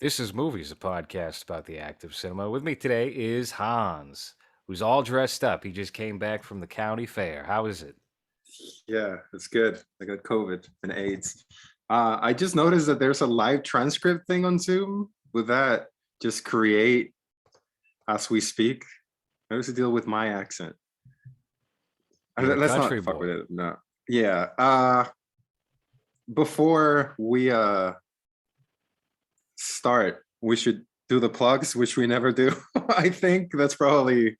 This is Movies, a podcast about the act of cinema. With me today is Hans, who's all dressed up. He just came back from the county fair. How is it? Yeah, it's good. I got COVID and AIDS. I just noticed that there's a live transcript thing on Zoom. With that, just create as we speak. How the deal with my accent? You're a Let's country not fuck with boy. it. No. Yeah. Before we start, we should do the plugs, which we never do. I think that's probably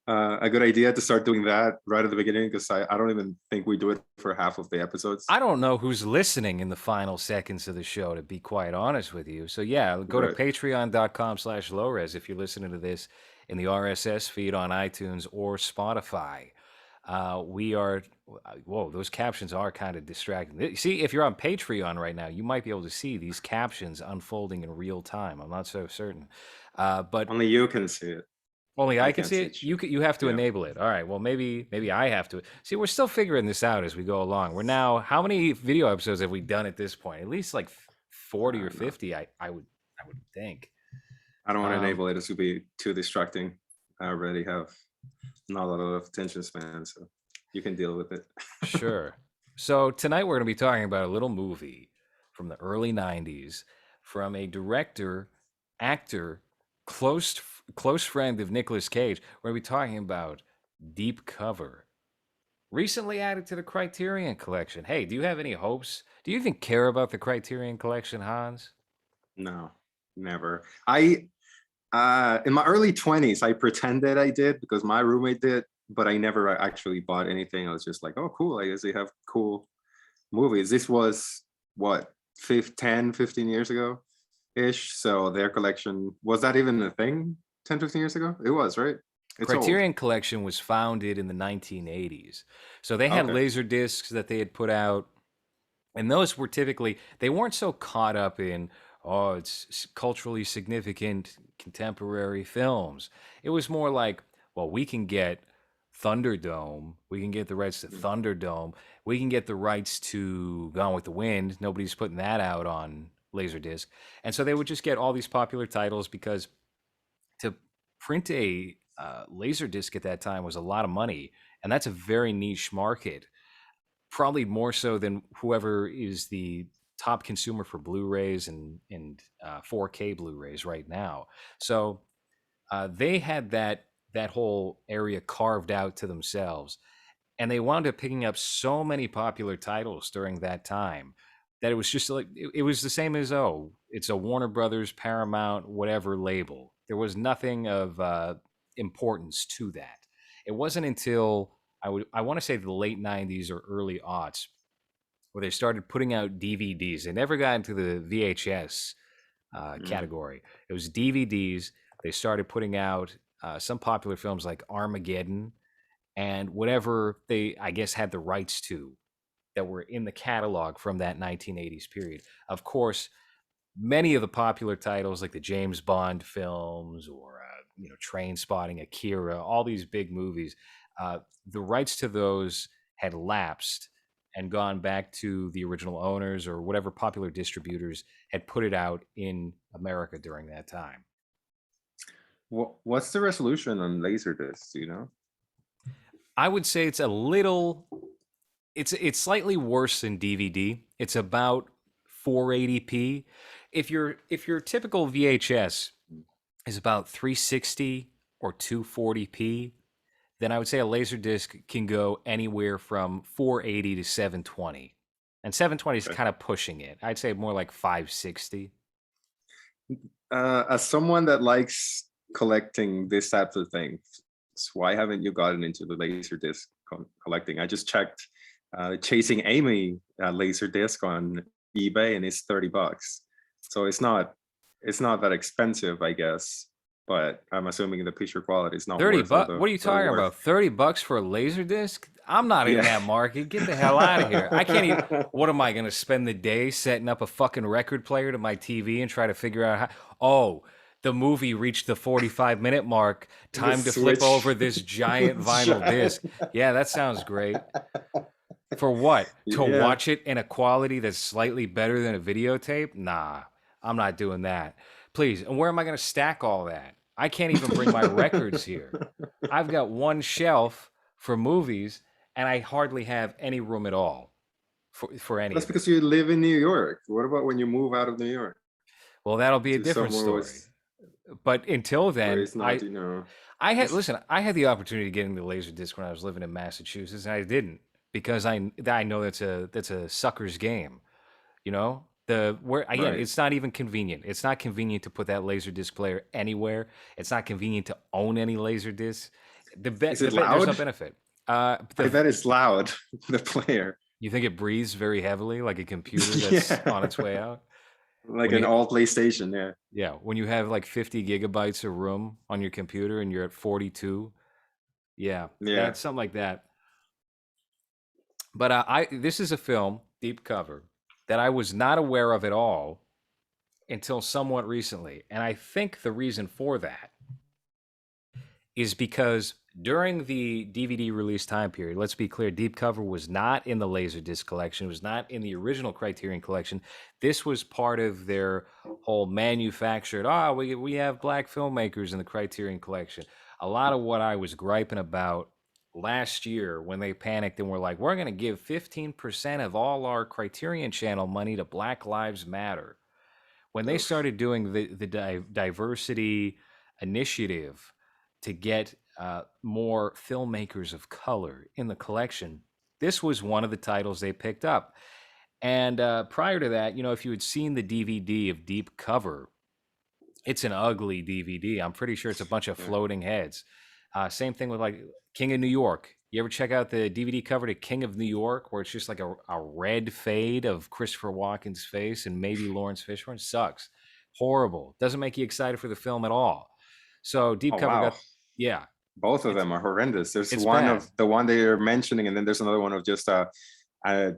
a good idea to start doing that right at the beginning, because I don't even think we do it for half of the episodes. I don't know who's listening in the final seconds of the show, to be quite honest with you. So, yeah, go to Right. patreon.com/LowRes if you're listening to this in the RSS feed on iTunes or Spotify. Whoa, those captions are kind of distracting. See, if you're on Patreon right now, you might be able to see these captions unfolding in real time. I'm not so certain. But Only you can see it. only I can can't see see it. it. You have to Yeah. enable it. All right. Well, maybe I have to. See, we're still figuring this out as we go along. We're now, how many video episodes have we done at this point? At least like 40 or I don't know. 50. I would think. I don't want to Um, enable it. This would be too distracting. I already have not a lot of attention span, so you can deal with it. Sure. So tonight we're going to be talking about a little movie from the early 90s from a director, actor, close friend of Nicolas Cage. We're going to be talking about Deep Cover. Recently added to the Criterion Collection. Hey, do you have any hopes? Do you even care about the Criterion Collection, Hans? No, never. I in my early 20s, I pretended I did because my roommate did, but I never actually bought anything. I was just like, oh, cool. I guess they have cool movies. This was what, 15 years ago ish. So their collection, was that even a thing 10, 15 years ago? It was, right? It's old. Criterion Collection was founded in the 1980s. So they had Okay. laser discs that they had put out, and those were typically, they weren't so caught up in, oh, it's culturally significant contemporary films. It was more like, well, we can get Thunderdome, we can get the rights to Mm. Thunderdome, we can get the rights to Gone with the Wind. Nobody's putting that out on Laserdisc. And so they would just get all these popular titles because to print a Laserdisc at that time was a lot of money. And that's a very niche market, probably more so than whoever is the top consumer for Blu-rays and 4K Blu-rays right now. So they had that whole area carved out to themselves, and they wound up picking up so many popular titles during that time that it was just like it was the same as, oh, it's a Warner Brothers, Paramount, whatever label. There was nothing of importance to that. It wasn't until I want to say the late 90s or early aughts where they started putting out DVDs. They never got into the VHS Mm. category. It was DVDs. They started putting out some popular films like Armageddon and whatever they, I guess, had the rights to that were in the catalog from that 1980s period. Of course, many of the popular titles like the James Bond films or Train Spotting, Akira, all these big movies, the rights to those had lapsed and gone back to the original owners or whatever popular distributors had put it out in America during that time. What's the resolution on Laserdisc? Do you know? I would say it's a little, it's slightly worse than DVD. It's about 480p. If your typical VHS is about 360 or 240p, then I would say a Laserdisc can go anywhere from 480 to 720. And 720 is Okay. kind of pushing it. I'd say more like 560. As someone that likes collecting this type of things, why haven't you gotten into the Laserdisc collecting? I just checked Chasing Amy Laserdisc on eBay, and it's $30. So it's not that expensive, I guess. But I'm assuming the picture quality is not 30 worth all bucks? the What are you talking work. about? 30 bucks for a Laserdisc? I'm not in Yeah. that market. Get the hell out of here. I can't even. What am I going to spend the day setting up a fucking record player to my TV and try to figure out how? Oh, the movie reached the 45-minute mark. Time to flip Switch. over this giant vinyl disc. Yeah, that sounds great. For what? To Yeah. watch it in a quality that's slightly better than a videotape? Nah. I'm not doing that. Please. And where am I going to stack all that? I can't even bring my records here. I've got one shelf for movies, and I hardly have any room at all for any That's of it. because you live in New York. What about when you move out of New York Well, that'll be a to different somewhere story. But until where then, it's not, you know, I had it's listen. I had the opportunity to get into Laserdisc when I was living in Massachusetts, and I didn't because I know that's a sucker's game. You know, the where again, right. it's not even convenient. It's not convenient to put that Laserdisc player anywhere. It's not convenient to own any Laserdisc. Is it There's no loud? benefit. I bet it's loud, the player. You think it breathes very heavily like a computer that's on Yeah. its way out? Like When an you all PlayStation, yeah. Yeah, when you have like 50 gigabytes of room on your computer and you're at 42, yeah, Yeah. that's something like that. But I this is a film, Deep Cover, that I was not aware of at all until somewhat recently. And I think the reason for that is because during the DVD release time period, let's be clear, Deep Cover was not in the Laserdisc collection, it was not in the original Criterion collection. This was part of their whole manufactured, we have black filmmakers in the Criterion collection. A lot of what I was griping about last year when they panicked and were like, we're going to give 15% of all our Criterion channel money to Black Lives Matter. When they Oof. started doing the diversity initiative to get more filmmakers of color in the collection, this was one of the titles they picked up. And prior to that, if you had seen the DVD of Deep Cover, it's an ugly DVD. I'm pretty sure it's a bunch of Yeah. floating heads. Same thing with like King of New York. You ever check out the DVD cover to King of New York, where it's just like a red fade of Christopher Walken's face and maybe Lawrence Fishburne? Sucks. Horrible. Doesn't make you excited for the film at all. So Deep Oh Cover wow. got, yeah, Both of it's them are horrendous. There's it's one bad. of the one that you're mentioning, and then there's another one of just a, a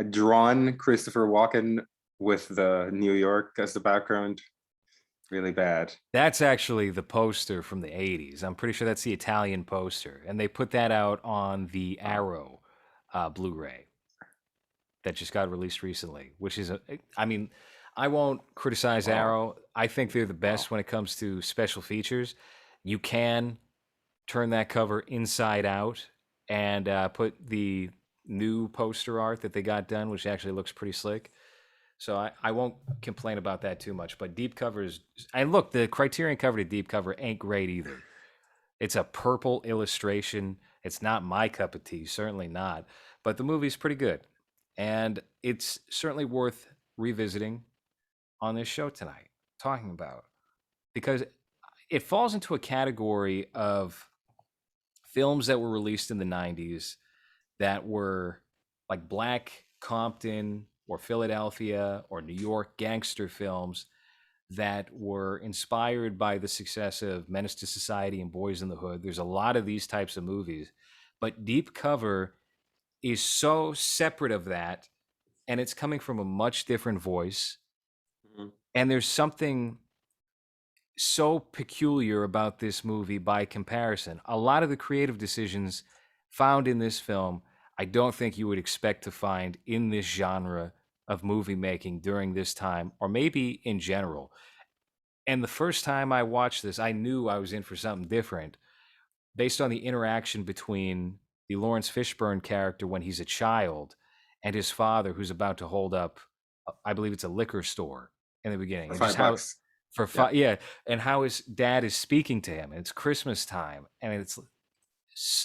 drawn Christopher Walken with the New York as the background. Really bad. That's actually the poster from the 80s. I'm pretty sure that's the Italian poster. And they put that out on the Oh, Arrow Blu-ray that just got released recently, which is I mean, I won't criticize wow. Arrow. I think they're the Wow. best when it comes to special features. You can turn that cover inside out and put the new poster art that they got done, which actually looks pretty slick. So I won't complain about that too much. But Deep Cover is, and look, the Criterion cover to Deep Cover ain't great either. It's a purple illustration. It's not my cup of tea, certainly not. But the movie's pretty good. And it's certainly worth revisiting on this show tonight, talking about, because it falls into a category of films that were released in the 90s that were like Black Compton or Philadelphia or New York gangster films that were inspired by the success of Menace to Society and Boys in the Hood. There's a lot of these types of movies, but Deep Cover is so separate of that, and it's coming from a much different voice. Mhm. And there's something so peculiar about this movie by comparison. A lot of the creative decisions found in this film, I don't think you would expect to find in this genre of movie making during this time, or maybe in general. And the first time I watched this, I knew I was in for something different based on the interaction between the Lawrence Fishburne character when he's a child and his father, who's about to hold up, I believe it's a liquor store in the beginning, For and just five how bucks. for Yeah. yeah, and how his dad is speaking to him. And it's Christmas time, and it's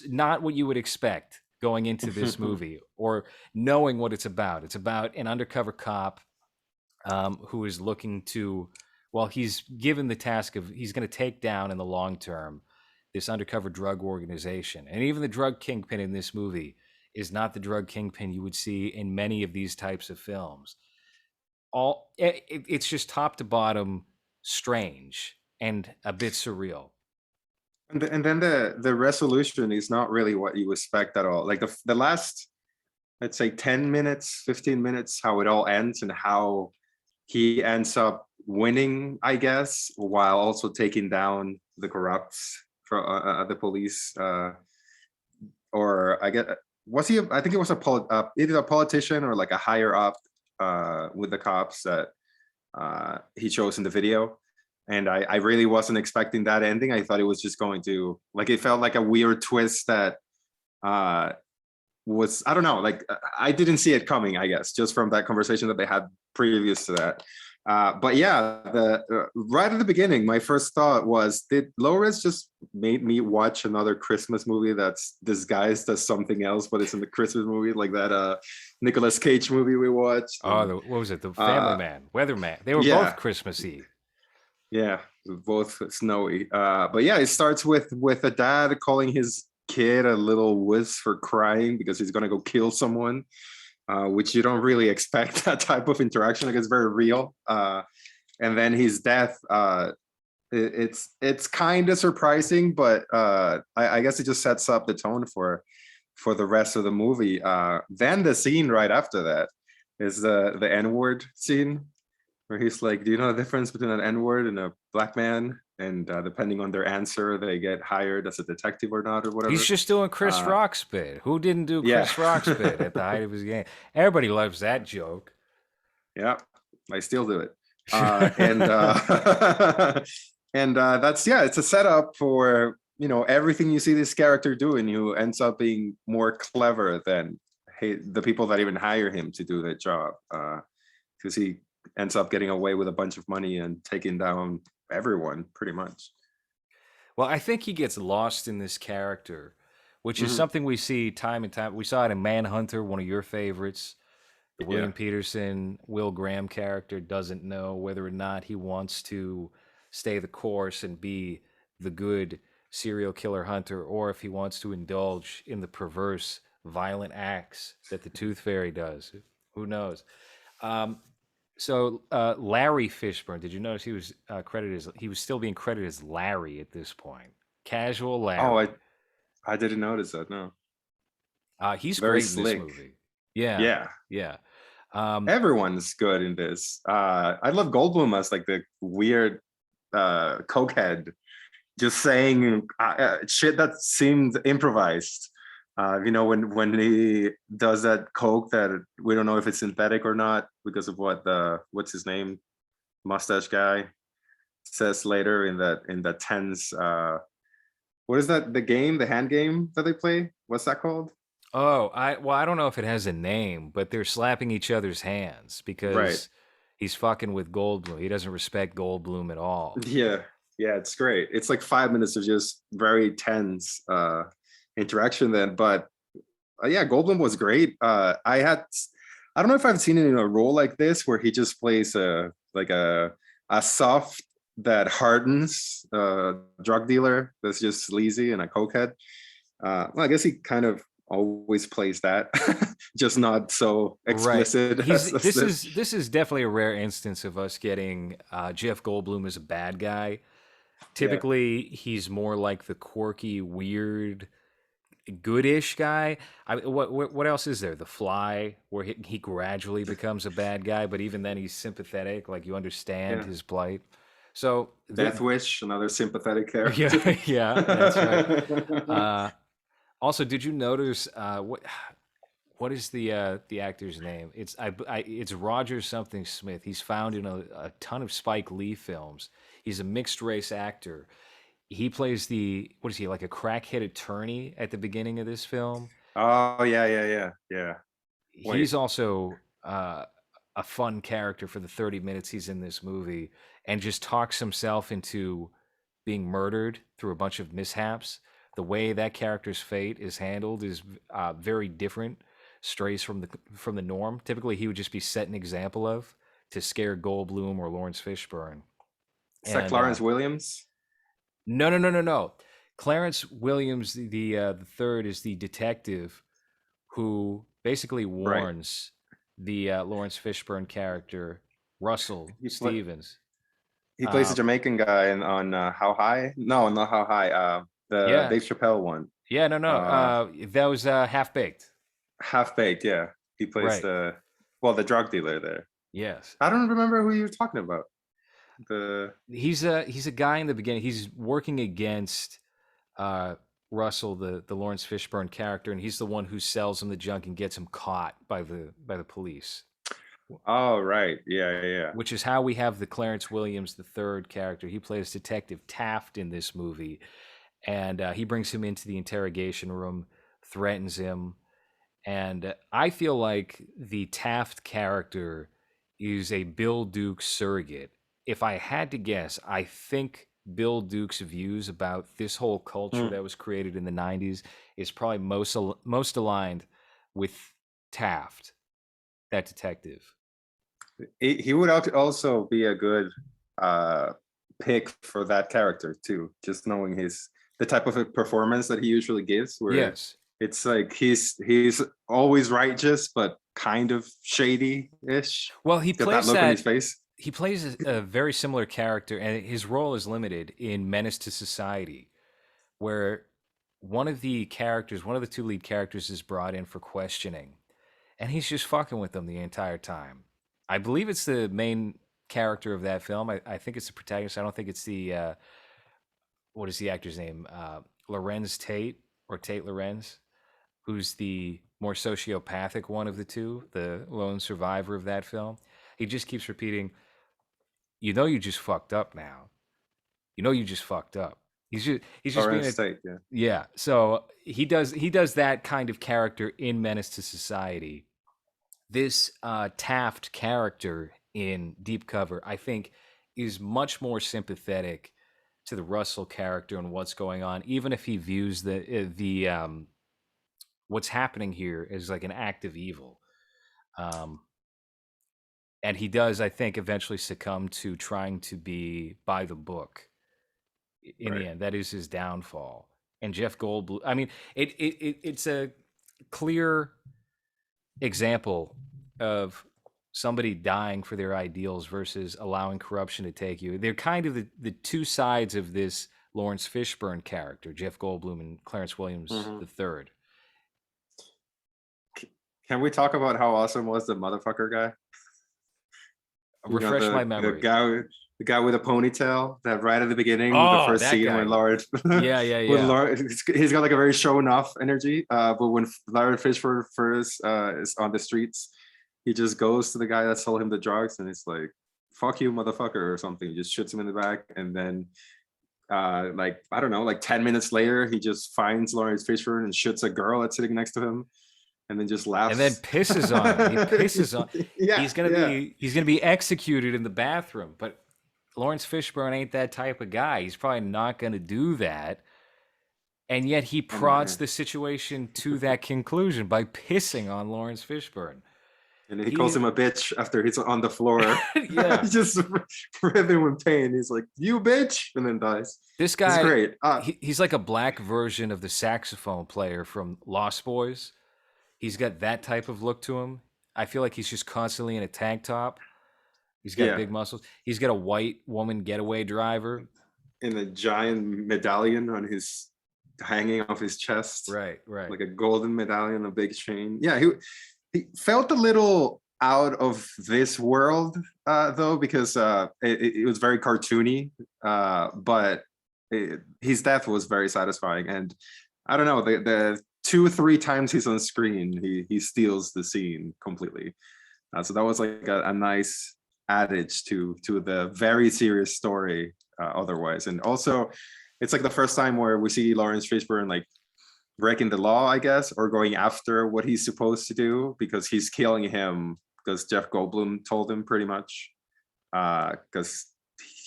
not what you would expect going into this movie or knowing what it's about. It's about an undercover cop who is looking to, well, he's given the task of he's going to take down in the long term this undercover drug organization. And even the drug kingpin in this movie is not the drug kingpin you would see in many of these types of films. It's just top to bottom strange and a bit surreal. And then the resolution is not really what you expect at all. Like the last, let's say 10 minutes, 15 minutes, how it all ends and how he ends up winning, I guess, while also taking down the corrupts for the police. Or I get, was he? I think it was either a politician or like a higher up with the cops that he chose in the video. And I really wasn't expecting that ending. I thought it was just going to like it felt like a weird twist that uh, was I don't know, like I didn't see it coming, I guess, just from that conversation that they had previous to that. But yeah, the right at the beginning, my first thought was, did LowRes just made me watch another Christmas movie that's disguised as something else, but it's in the Christmas movie, like that Nicolas Cage movie we watched, Oh, and what was it? The Family uh, Man, Weatherman. They were both yeah, Christmassy. yeah, both snowy. But yeah, it starts with a dad calling his kid a little wuss for crying because he's gonna go kill someone, which you don't really expect that type of interaction. Like it's very real. And then his death, it's kind of surprising, but I guess it just sets up the tone for the rest of the movie. Then the scene right after that is the N word scene where he's like, "Do you know the difference between an N word and a black man?" And depending on their answer, they get hired as a detective or not, or He's whatever. just doing Chris Uh, Rock's bit. Who didn't do yeah, Chris Rock's bit at the height of his game? Everybody loves that joke. yeah, I still do it. And and that's yeah, it's a setup for everything you see this character doing. Who ends up being more clever than the people that even hire him to do that job, because he ends up getting away with a bunch of money and taking down everyone pretty much. Well, I think he gets lost in this character, which is Hmm. something we see time and time. We saw it in Manhunter, one of your favorites. The Yeah, William Peterson, Will Graham character doesn't know whether or not he wants to stay the course and be the good serial killer hunter, or if he wants to indulge in the perverse, violent acts that the Tooth Fairy does. Who knows? Um, Larry Fishburne, did you notice he was credited as he was still being credited as Larry at this point? Casual oh, Larry. I didn't notice that. No, He's very great in this slick. movie. Yeah, Yeah, yeah. Um, everyone's good in this. I love Goldblum as like the weird cokehead, just saying shit that seemed improvised. When he does that coke that we don't know if it's synthetic or not because of what's his name, mustache guy says later in that tense. What is that? The hand game that they play? What's that called? I don't know if it has a name, but they're slapping each other's hands Right. because he's fucking with Goldblum. He doesn't respect Goldblum at all. Yeah. Yeah, it's great. It's like 5 minutes of just very tense interaction then. But yeah, Goldblum was great. I don't know if I've seen it in a role like this where he just plays a soft that hardens drug dealer that's just sleazy and a cokehead. Well, I guess he kind of always plays that, just not so Right. explicit He's as this. this is definitely a rare instance of us getting Jeff Goldblum as a bad guy. Yeah, Typically, he's more like the quirky, weird, goodish guy. What else is there? The Fly, where he gradually becomes a bad guy, but even then he's sympathetic. Like you understand yeah. his plight. So Death Wish, another sympathetic character. yeah, yeah, that's right. Uh, Also, did you notice what is the actor's name? It's Roger something Smith. He's found in a ton of Spike Lee films. He's a mixed race actor. He plays the what is he like a crackhead attorney at the beginning of this film? Oh yeah, yeah, yeah, yeah. He's Wait, also a fun character for the 30 minutes he's in this movie, and just talks himself into being murdered through a bunch of mishaps. The way that character's fate is handled is very different, strays from the norm. Typically, he would just be set an example of to scare Goldblum or Lawrence Fishburne. is that And Clarence Williams? no, no, no, no, no. Clarence Williams, the third, is the detective who basically Right. warns the Lawrence Fishburne character, Russell He play, Stevens. he plays a Uh, Jamaican guy on How High? No, not How High. The yeah, Dave Chappelle one. yeah, no, no. Uh, That was Half Baked. Half Baked. Yeah, he plays Right. the drug dealer there. Yes. I don't remember who you're talking about. The He's a guy in the beginning. He's working against uh, Russell, the Lawrence Fishburne character, and he's the one who sells him the junk and gets him caught by the police. Oh, right. Yeah, yeah. which is how we have the Clarence Williams the third character. He plays Detective Taft in this movie, and he brings him into the interrogation room, threatens him, and I feel like the Taft character is a Bill Duke surrogate. If I had to guess, I think Bill Duke's views about this whole culture Hmm. that was created in the 90s is probably most aligned with Taft, that detective. He would also be a good uh, pick for that character too. Just knowing the type of a performance that he usually gives, where Yes. it's like he's always righteous but kind of shady-ish. Well, he He's got that plays look on his that. face. He plays a very similar character, and his role is limited in Menace to Society, where one of the two lead characters, is brought in for questioning, and he's just fucking with them the entire time. I believe it's the main character of that film. I think it's the protagonist. I don't think it's the what is the actor's name? Lorenz Tate, or Tate Lorenz, who's the more sociopathic one of the two, the lone survivor of that film. He just keeps repeating, "You know, you just fucked up now. You know, you just fucked up." He's just being Orange a, State, yeah. yeah. So he does that kind of character in Menace to Society. This Taft character in Deep Cover, I think, is much more sympathetic to the Russell character and what's going on, even if he views the what's happening here as like an act of evil. Um, and he does, I think, eventually succumb to trying to be by the book. In Right, the end, that is his downfall. And Jeff Goldblum, I mean, it's a clear example of somebody dying for their ideals versus allowing corruption to take you. They're kind of the two sides of this Lawrence Fishburne character, Jeff Goldblum and Clarence Williams hmm. the third. Can we talk about how awesome was the motherfucker guy? You know, Refresh my the memory. guy, the guy with a ponytail that right at the beginning, the Oh, first that scene when guy. Lord, Yeah, yeah, when yeah. Lord, he's got like a very showing off energy. But when Larry Fishburne first is on the streets, he just goes to the guy that sold him the drugs, and it's like, "Fuck you, motherfucker," or something. He just shoots him in the back, and then like I don't know, like 10 minutes later, he just finds Lawrence Fishburne and shoots a girl that's sitting next to him, and then just And then laughs. pisses on him. He pisses on. Yeah, yeah. He's gonna be executed in the bathroom. But Lawrence Fishburne ain't that type of guy. He's probably not gonna do that. And yet he And prods the situation to that conclusion by pissing on Lawrence Fishburne. and then he calls He, him a bitch after he's on the floor. yeah, He's just ripping with pain. He's like, "You bitch," and then dies. this It's guy, great. he's like a black version of the saxophone player from Lost Boys. He's got that type of look to him. I feel like he's just constantly in a tank top. He's got Yeah, big muscles. He's got a white woman getaway driver. and a giant medallion on his hanging off his chest, Right, right. like a golden medallion, a big chain. Yeah, he felt a little out of this world though, because it was very cartoony, but his death was very satisfying. And I don't know, the 2 or 3 times he's on screen, he steals the scene completely. So that was like a nice adage to the very serious story otherwise. And also, it's like the first time where we see Lawrence Fishburne like breaking the law, I guess, or going after what he's supposed to do, because he's killing him because Jeff Goldblum told him, pretty much, because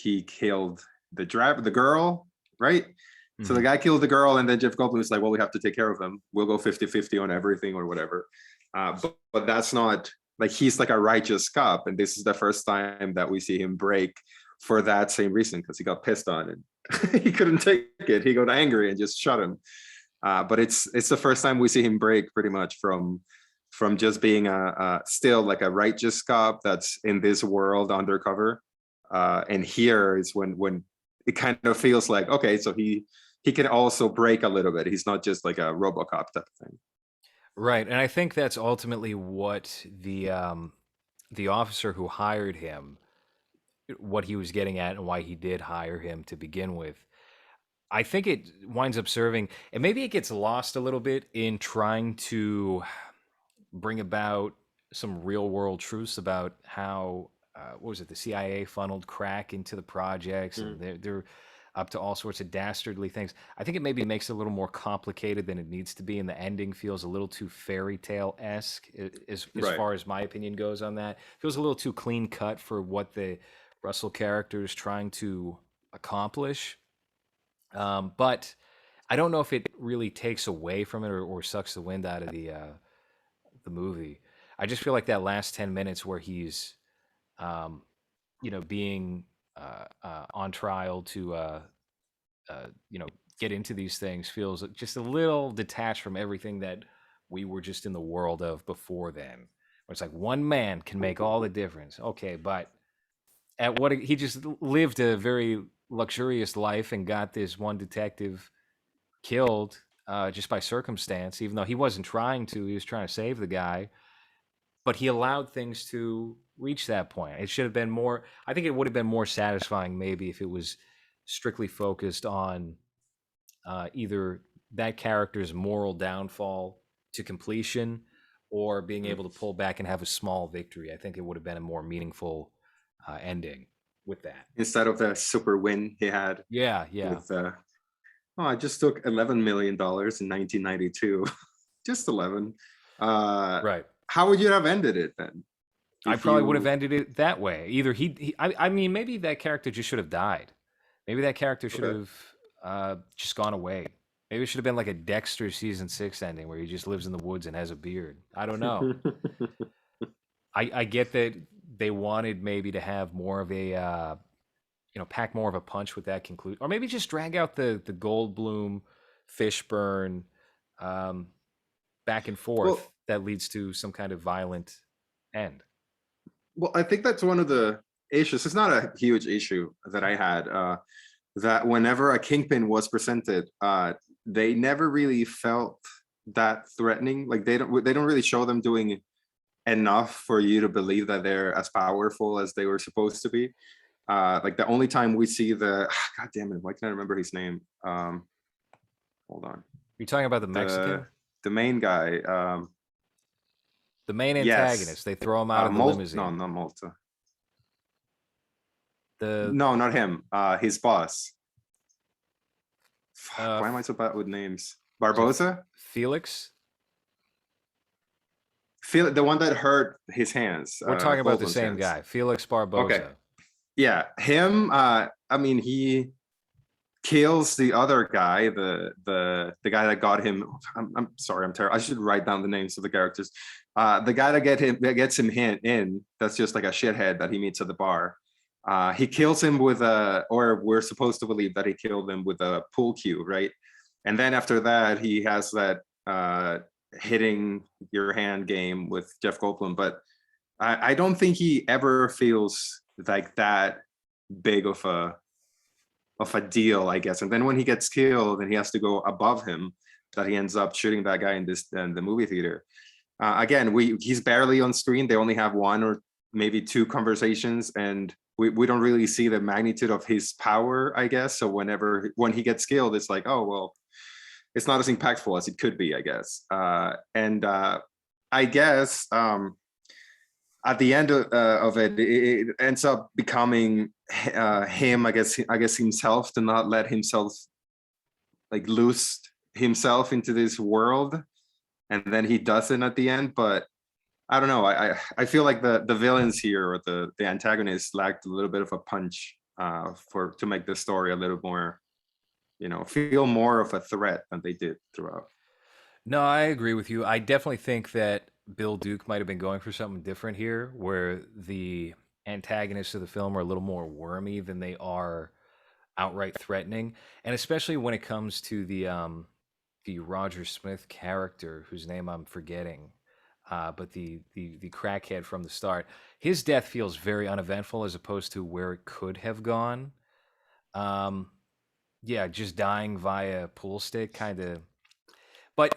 he killed the girl, right? So the Hmm. guy killed the girl, and then Jeff Goldblum is like, "Well, we have to take care of him. We'll go 50-50 on everything or whatever." But that's not like, he's like a righteous cop, and this is the first time that we see him break for that same reason, because he got pissed on and he couldn't take it. He got angry and just shot him. But it's the first time we see him break, pretty much, from just being a still like a righteous cop that's in this world undercover. And here is when it kind of feels like, okay, so he can also break a little bit. He's not just like a RoboCop type of thing. Right, and I think that's ultimately what the officer who hired him, what he was getting at, and why he did hire him to begin with. I think it winds up serving, and maybe it gets lost a little bit in trying to bring about some real world truths about how what was it, the CIA funneled crack into the projects, and Mm, they're up to all sorts of dastardly things. I think it maybe makes it a little more complicated than it needs to be, and the ending feels a little too fairy tale esque, as right. far as my opinion goes on that. Feels a little too clean cut for what the Russell character is trying to accomplish. But I don't know if it really takes away from it, or sucks the wind out of the movie. I just feel like that last 10 minutes where he's, um, being on trial to, you know, get into these things feels just a little detached from everything that we were just in the world of before then. Where it's like one man can make all the difference. Okay, but at what he just lived a very luxurious life and got this one detective killed just by circumstance, even though he wasn't trying to. He was trying to save the guy, but he allowed things to reach that point. It should have been more. I think it would have been more satisfying maybe if it was strictly focused on either that character's moral downfall to completion, or being Mm. able to pull back and have a small victory. I think it would have been a more meaningful ending with that. Instead of the super win he had Yeah, yeah, with oh, I just took $11 million in 1992. Just 11. Uh, right. how would you have ended it then? I If probably would have you ended it that way. Either I mean, maybe that character just should have died. Maybe that character should okay. have just gone away. Maybe it should have been like a Dexter season 6 ending where he just lives in the woods and has a beard. I don't know. I get that they wanted maybe to have more of a pack more of a punch with that conclusion, or maybe just drag out the Goldblum Fishburne um, back and forth well, that leads to some kind of violent end. well, I think that's one of the issues. It's not a huge issue that I had. That whenever a kingpin was presented, they never really felt that threatening. Like they don't really show them doing enough for you to believe that they're as powerful as they were supposed to be. Like the only time we see the God damn it, why can't I remember his name? Hold on. You're talking about the The Mexican, the main guy. the main Yes. antagonist. They throw him out of the No, limousine. not Malta. The No, not him. His boss. Fuck, uh, why am I so bad with names? was it Barbosa? Felix? Feel the one that hurt his hands, We're talking about the Goldman's same hands. guy, Felix Okay. Barbosa. Yeah, him. I mean, he kills the other guy, the guy that got him. I'm sorry, I'm terrible. I should write down the names of the characters. The guy that gets him in. That's just like a shithead that he meets at the bar. He kills him with a, or we're supposed to believe that he killed him with a pool cue, right? And then after that, he has that hitting your hand game with Jeff Goldblum. But I don't think he ever feels like that big of a deal, I guess. And then when he gets killed and he has to go above him, that he ends up shooting that guy in the movie theater. Again, he's barely on screen. They only have one or maybe two conversations, and we don't really see the magnitude of his power, I guess. So when he gets killed, it's like, oh well, it's not as impactful as it could be, I guess. And I guess at the end of it, it ends up becoming him. I guess himself to not let himself like lose himself into this world, and then he doesn't at the end. But I don't know. I feel like the villains here, or the antagonists, lacked a little bit of a punch for to make the story a little more, feel more of a threat than they did throughout. No, I agree with you. I definitely think that Bill Duke might have been going for something different here, where the antagonists of the film are a little more wormy than they are outright threatening, and especially when it comes to the Roger Smith character, whose name I'm forgetting, but the crackhead from the start. His death feels very uneventful as opposed to where it could have gone. Um, yeah, just dying via pool stick, kind of. But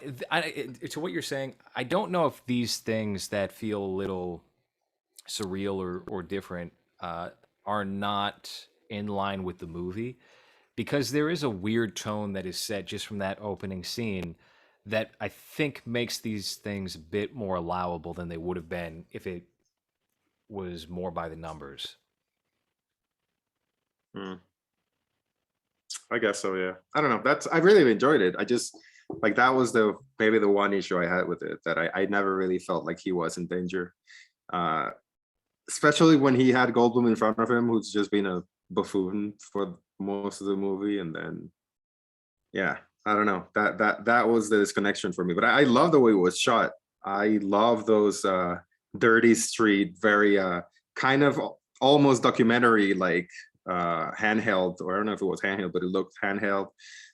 to what you're saying, I don't know if these things that feel a little surreal or different are not in line with the movie, because there is a weird tone that is set just from that opening scene that I think makes these things a bit more allowable than they would have been if it was more by the numbers. Hmm. I guess so. Yeah. I don't know. I really enjoyed it. I just like that was the maybe the one issue I had with it that I never really felt like he was in danger. Uh, Especially when he had Goldblum in front of him, who's just been a buffoon for most of the movie, and then yeah, I don't know. That was the disconnection for me. But I love the way it was shot. I love those dirty street, very kind of almost documentary like handheld, or I don't know if it was handheld, but it looked handheld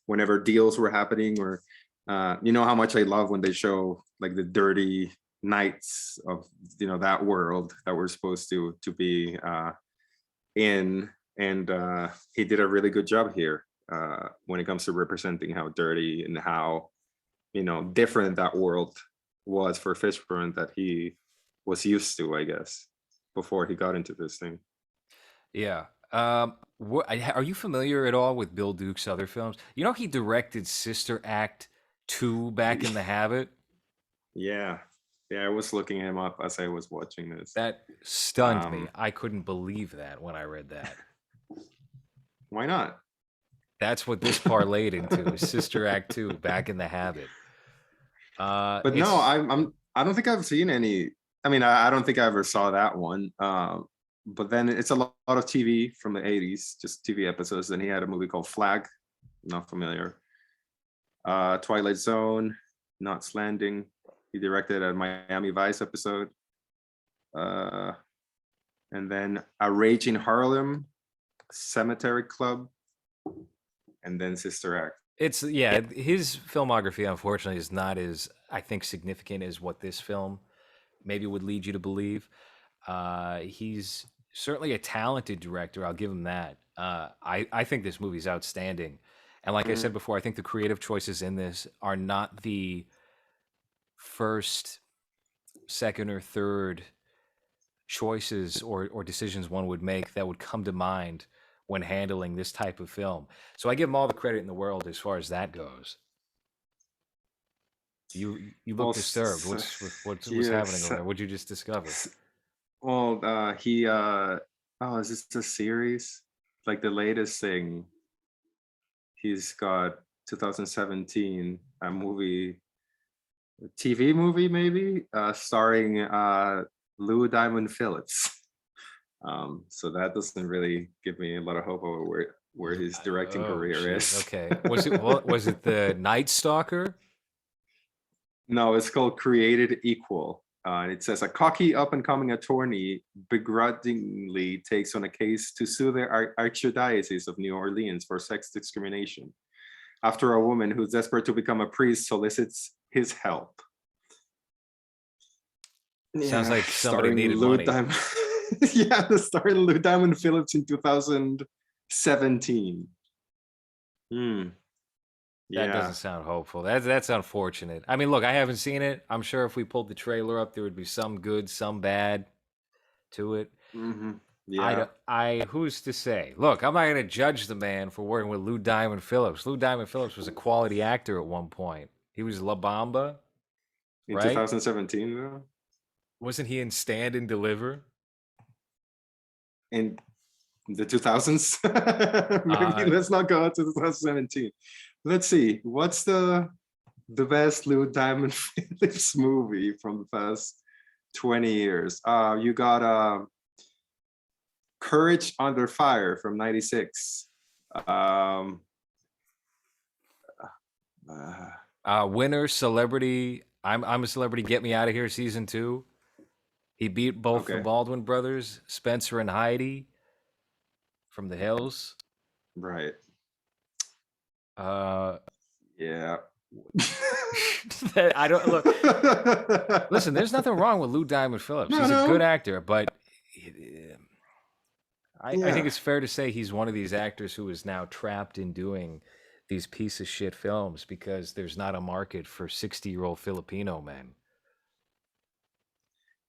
whenever deals were happening, or you know how much I love when they show like the dirty nights of that world that we're supposed to be in, and he did a really good job here when it comes to representing how dirty and how different that world was for Fishburne that he was used to, I guess, before he got into this thing. Yeah. Are you familiar at all with Bill Duke's other films? You know, he directed Sister Act 2, Back in the Habit. Yeah, yeah, I was looking him up as I was watching this. That stunned me. um I couldn't believe that when I read that. why not? That's what this parlayed into, is Sister Act 2, Back in the Habit. But no, It's I don't think I've seen any. I mean, I don't think I ever saw that one. But then it's a lot of TV from the 80s, just TV episodes. Then he had a movie called Flag, not familiar. Twilight Zone, Knots Landing. He directed a Miami Vice episode. Uh, and then A Rage in Harlem, Cemetery Club, and then Sister Act. it's yeah, his filmography unfortunately is not as, I think, significant as what this film maybe would lead you to believe. He's certainly a talented director. I'll give him that. I think this movie's outstanding, and like I said Mhm. before, I think the creative choices in this are not the first, second, or third choices or decisions one would make that would come to mind when handling this type of film. So I give him all the credit in the world as far as that goes. You Well, look disturbed. What's happening yes. over there? What'd you just discover? Well, he oh, is this a series? Like the latest thing, he's got 2017 a movie, a TV movie maybe, starring Lou Diamond Phillips. So that doesn't really give me a lot of hope over where his directing Oh, career jeez. is. Okay. Was it the Night Stalker? No, it's called Created Equal. It says a cocky up and coming attorney begrudgingly takes on a case to sue the Archdiocese of New Orleans for sex discrimination after a woman who's desperate to become a priest solicits his help. Sounds Yeah, like somebody starring needed Lou money. Diamond. Yeah, the starring Lou Diamond Phillips in 2017. Hmm. That Yeah. doesn't sound hopeful. That's unfortunate. I mean, look, I haven't seen it. I'm sure if we pulled the trailer up, there would be some good, some bad to it. Hmm. I, Yeah. don't- I who's to say? Look, I'm not going to judge the man for working with Lou Diamond Phillips. Lou Diamond Phillips was a quality actor at one point. He was La Bamba, In right? 2017, though. Wasn't he in Stand and Deliver? In the 2000s. Maybe Uh, let's not go to 2017. Let's see. What's the best Lou Diamond Phillips movie from the past 20 years? You got Courage Under Fire from 96. Um, uh, Winner, Celebrity. I'm a Celebrity. Get Me Out of Here, season 2. He beat both the okay, Baldwin brothers, Spencer and Heidi from the Hills. right. Uh, Yeah. I don't look. Listen, there's nothing wrong with Lou Diamond Phillips. No, He's a good no. actor, but I think Yeah. it's fair to say he's one of these actors who is now trapped in doing these piece of shit films because there's not a market for 60-year-old Filipino men.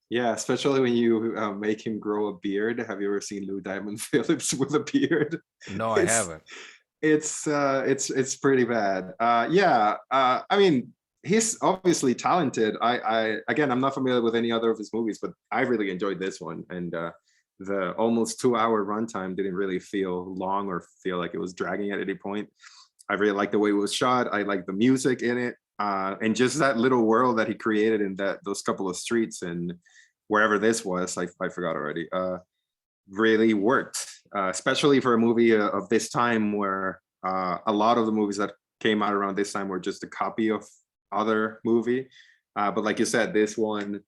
Yeah, especially when you make him grow a beard. Have you ever seen Lou Diamond Phillips with a beard? No, I It's haven't. it's pretty bad. Yeah, I mean, he's obviously talented. I again, I'm not familiar with any other of his movies, but I really enjoyed this one, and the almost 2 hour runtime didn't really feel long or feel like it was dragging at any point. I really like the way it was shot. I like the music in it, and just that little world that he created in that those couple of streets and wherever this was. I forgot already. Really worked, especially for a movie of this time where a lot of the movies that came out around this time were just a copy of other movie. But like you said, this one,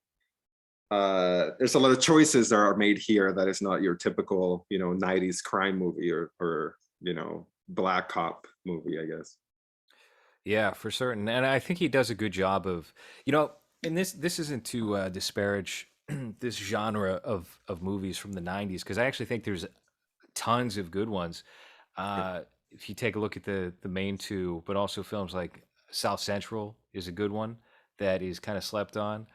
there's a lot of choices that are made here that is not your typical, 90s crime movie or black cop movie, I guess. Yeah, for certain. And I think he does a good job of, you know, and this isn't to disparage this genre of movies from the 90s, because I actually think there's tons of good ones. If you take a look at the main two, but also films like South Central is a good one that is kind of slept on.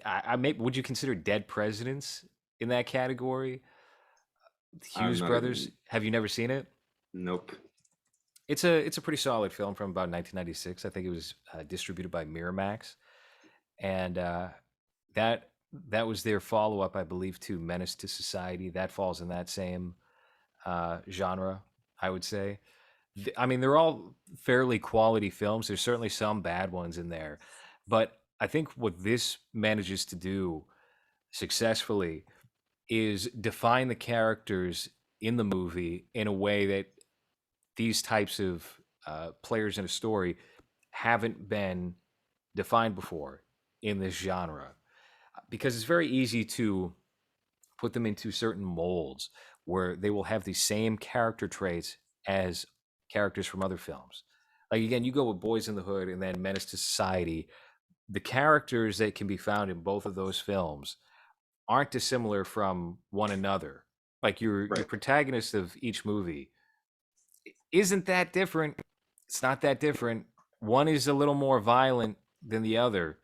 I may, would you consider Dead Presidents in that category? I'm Hughes not Brothers. even. Have you never seen it? Nope. It's a pretty solid film from about 1996. I think it was distributed by Miramax, and that that was their follow up, I believe, to Menace to Society. That falls in that same genre, I would say. I mean, they're all fairly quality films. There's certainly some bad ones in there, but I think what this manages to do successfully is define the characters in the movie in a way that these types of players in a story haven't been defined before in this genre, because it's very easy to put them into certain molds where they will have the same character traits as characters from other films. Like again, you go with Boys in the Hood and then Menace to Society. The characters that can be found in both of those films aren't dissimilar from one another. Like your Right. protagonist of each movie isn't that different. It's not that different. One is a little more violent than the other,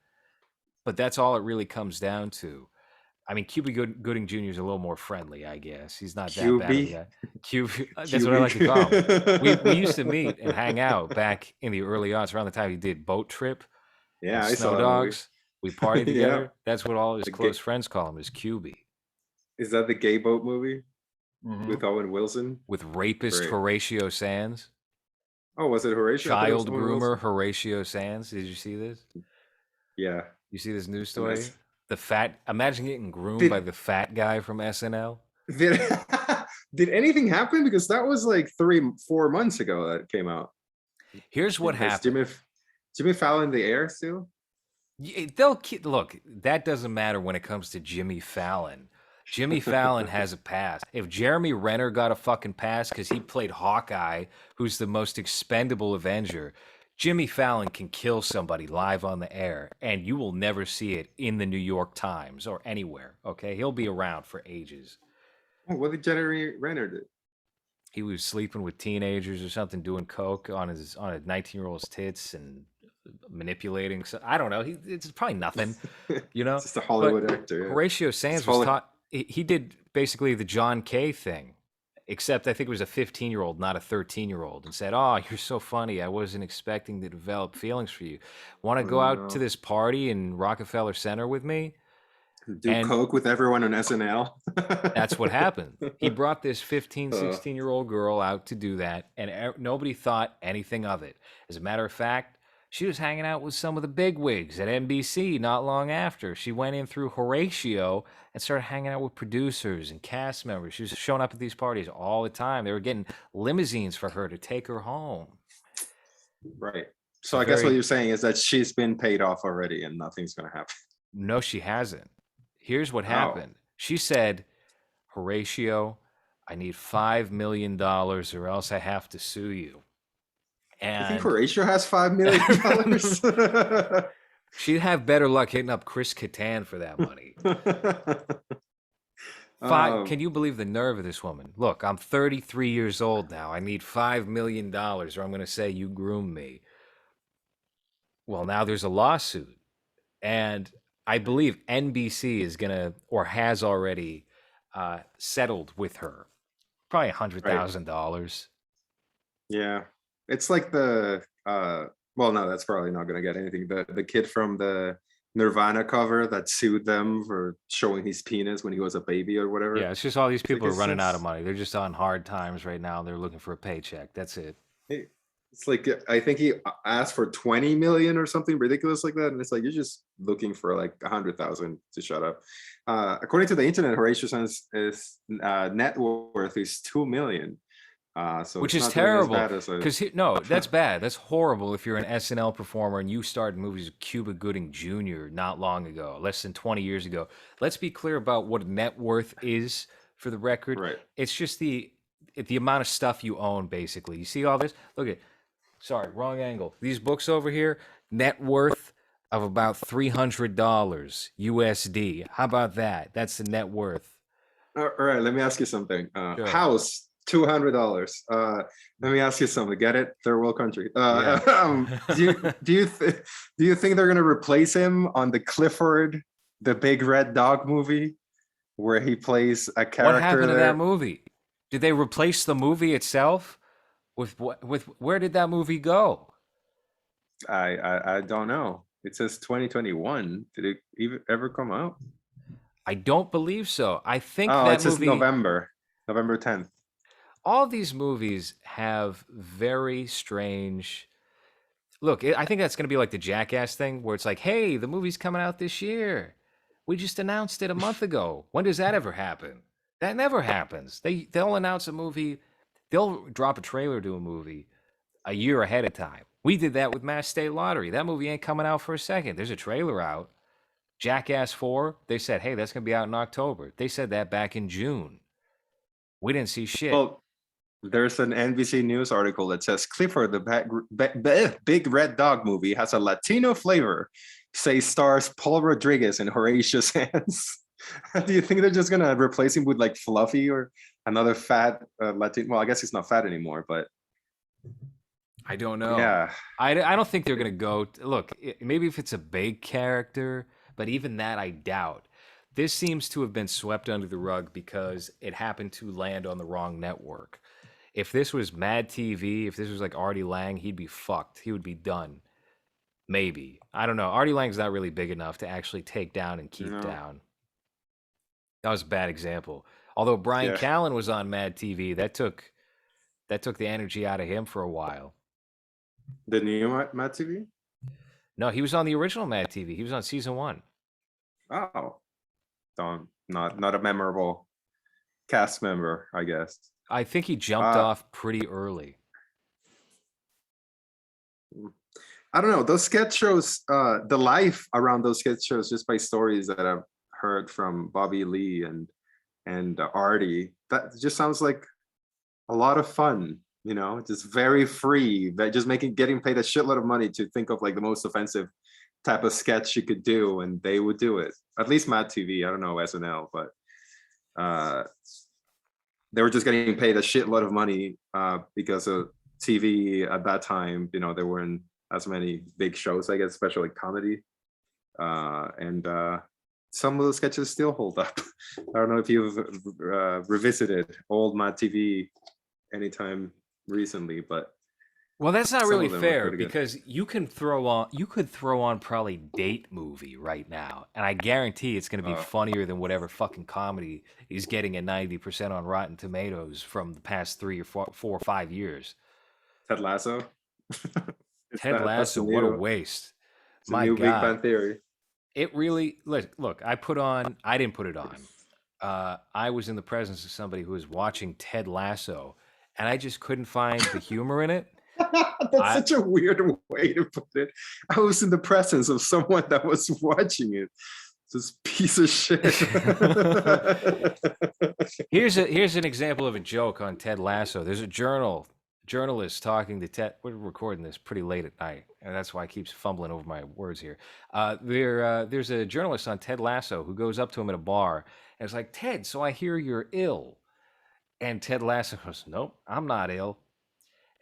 but that's all it really comes down to. I mean, Gooding Jr. is a little more friendly, I guess. He's not that bad of a QB. guy. Cuba, that's what I like QB. to call him. We used to meet and hang out back in the early odds around the time he did Boat Trip and Yeah, I Snow saw that movie. Dogs. We partied Yeah. together. That's what all his The close gay, friends call him, is QB. is that the gay boat movie Hmm. with Owen Wilson? With rapist Great. Horatio Sands, Oh, was it Horatio? I thought it was child Owen groomer Wilson. Horatio Sands. Did you see this? Yeah. You see this news And story? that's The fat. Imagine getting groomed by did the fat guy from SNL. did did anything happen? Because that was like 3, 4 months ago that it came out. Here's what Is happened. Jimmy Fallon in the air still? Look. That doesn't matter when it comes to Jimmy Fallon. Jimmy Fallon has a pass. If Jeremy Renner got a fucking pass because he played Hawkeye, who's the most expendable Avenger, Jimmy Fallon can kill somebody live on the air, and you will never see it in the New York Times or anywhere. Okay, he'll be around for ages. Oh, what did Jeremy Renner do? He was sleeping with teenagers or something, doing coke on a 19-year-old's tits and manipulating. So I don't know. It's probably nothing, you know. It's just a But Hollywood actor. Yeah. Horatio It's Sands was Holly. taught. He did basically the John Kay thing, except I think it was a 15-year-old, not a 13-year-old, and said, "Oh, you're so funny. I wasn't expecting to develop feelings for you. Want to Oh go out to no. this party in Rockefeller Center with me?" Do And coke with everyone on SNL. that's what happened. He brought this 15, uh, 16-year-old girl out to do that, and nobody thought anything of it. As a matter of fact, she was hanging out with some of the bigwigs at NBC not long after. She went in through Horatio and started hanging out with producers and cast members. She was showing up at these parties all the time. They were getting limousines for her to take her home. right. It's a So I guess what very you're saying is that she's been paid off already and nothing's gonna happen. No, she hasn't. Here's what Oh. happened. She said, Horatio, I need $5 million or else I have to sue you. You think And Horatio has $5 million? she'd have better luck hitting up Chris Kattan for that money. Five, um, can you believe the nerve of this woman? Look, I'm 33 years old now. I need $5 million or I'm going to say you groomed me. Well, now there's a lawsuit. And I believe NBC is going to, or has already settled with her. Probably right. $100,000. Yeah. It's like the Well, no, that's probably not gonna get anything. The kid from the Nirvana cover that sued them for showing his penis when he was a baby or Yeah, whatever. it's just all these It's like people are running out of money. They're just on hard times right now. And they're looking for a paycheck. That's it. It- it's like I think he asked for 20 million or something ridiculous like that, and it's like you're just looking for like 100,000 to shut up. According to the internet, Horatio Sanz is net worth is 2 million. So Which it's is not doing as terrible. bad as a. Because no, that's bad. That's horrible. If you're an SNL performer and you starred in movies with Cuba Gooding Jr. not long ago, less than 20 years ago. Let's be clear about what net worth is. For the record, Right. it's just the amount of stuff you own. Basically, you see all this. Look at. Sorry, wrong angle. These books over here, net worth of about $300 USD. How about that? That's the net worth. All right, let me ask you something. Sure. House, $200. Let me ask you something. Get it? Third world country. Yeah. Do you think they're gonna replace him on the Clifford, the Big Red Dog movie, where he plays a What character happened to that there? movie? Did they replace the movie itself? With where did that movie go? I don't know. It says 2021. Did it even ever come out? I don't believe so. I think Oh, it that says movie, November 10th. all of these movies have very strange. Look, I think that's going to be like the Jackass thing where it's like, hey, the movie's coming out this year. We just announced it a month ago. When does that ever happen? That never happens. They'll announce a movie, they'll drop a trailer to a movie a year ahead of time. We did that with Mass State Lottery. That movie ain't coming out for a second. There's a trailer out. Jackass 4, they said, hey, that's going to be out in October. They said that back in June. We didn't see shit. Well, there's an NBC News article that says Clifford, the Big Red Dog movie, has a Latino flavor. Say stars Paul Rodriguez and Horatio Sanz. Do you think they're just gonna replace him with like Fluffy or another fat Latino? Well, I guess he's not fat anymore, but I don't know. yeah. I don't think they're going to go. Look, maybe if it's a big character, but even that I doubt. This seems to have been swept under the rug because it happened to land on the wrong network. If this was Mad TV, if this was like Artie Lang, he'd be fucked. He would be done. Maybe. I don't know. Artie Lang's not really big enough to actually take down and keep No. down. That was a bad example. Although Brian Yeah. Callen was on Mad TV, that took the energy out of him for a while. The new Matt TV? No, he was on the original Mad TV. He was on season 1. Oh, don't not a memorable cast member, I guess. I think he jumped Uh, off pretty early. I don't know. Those sketch shows, the life around those sketch shows, just by stories that I've heard from Bobby Lee and Artie, that just sounds like a lot of fun. You know, just very free. That just getting paid a shitload of money to think of like the most offensive type of sketch you could do, and they would do it. At least Mad TV. I don't know SNL, but uh, they were just getting paid a shitload of money because of TV at that time. You know, there weren't as many big shows, I guess, especially comedy. And some of those sketches still hold up. I don't know if you've revisited old Mad TV anytime recently, but Well, that's not some really of them are fair pretty good. because you could throw on probably Date Movie right now, and I guarantee it's going to be Uh, funnier than whatever fucking comedy is getting a 90% on Rotten Tomatoes from the past 3 or 4 or 5 years. Ted Lasso. Ted That's Lasso, what a waste. the My new Big God. Bang Theory. It really look. I didn't put it on. I was in the presence of somebody who was watching Ted Lasso, and I just couldn't find the humor in it. That's I such a weird way to put it. I was in the presence of someone that was watching it. This piece of shit. here's an example of a joke on Ted Lasso. There's a journalist talking to Ted. We're recording this pretty late at night, and that's why I keep fumbling over my words here. There's a journalist on Ted Lasso who goes up to him at a bar and is like, Ted, so I hear you're ill. And Ted Lasso goes, nope, I'm not ill.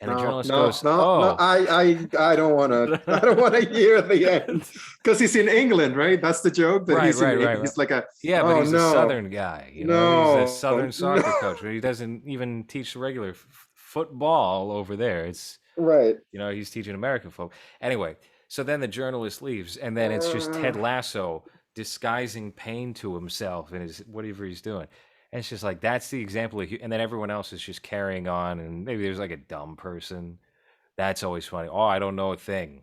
And the No, journalist no, goes, no, no. oh. I don't want to. I don't want to hear the end because he's in England, right? That's the joke that Right, he's in. right, right, right. He's like a. Yeah, but Oh he's a no, Southern guy. He's a no, Southern no. soccer coach, but he doesn't even teach the regular football over there. It's Right. You know, he's teaching American folk. Anyway, so then the journalist leaves, and then it's just Ted Lasso disguising pain to himself and his whatever he's doing. And it's just like that's the example of, and then everyone else is just carrying on, and maybe there's like a dumb person. That's always funny. Oh, I don't know a thing.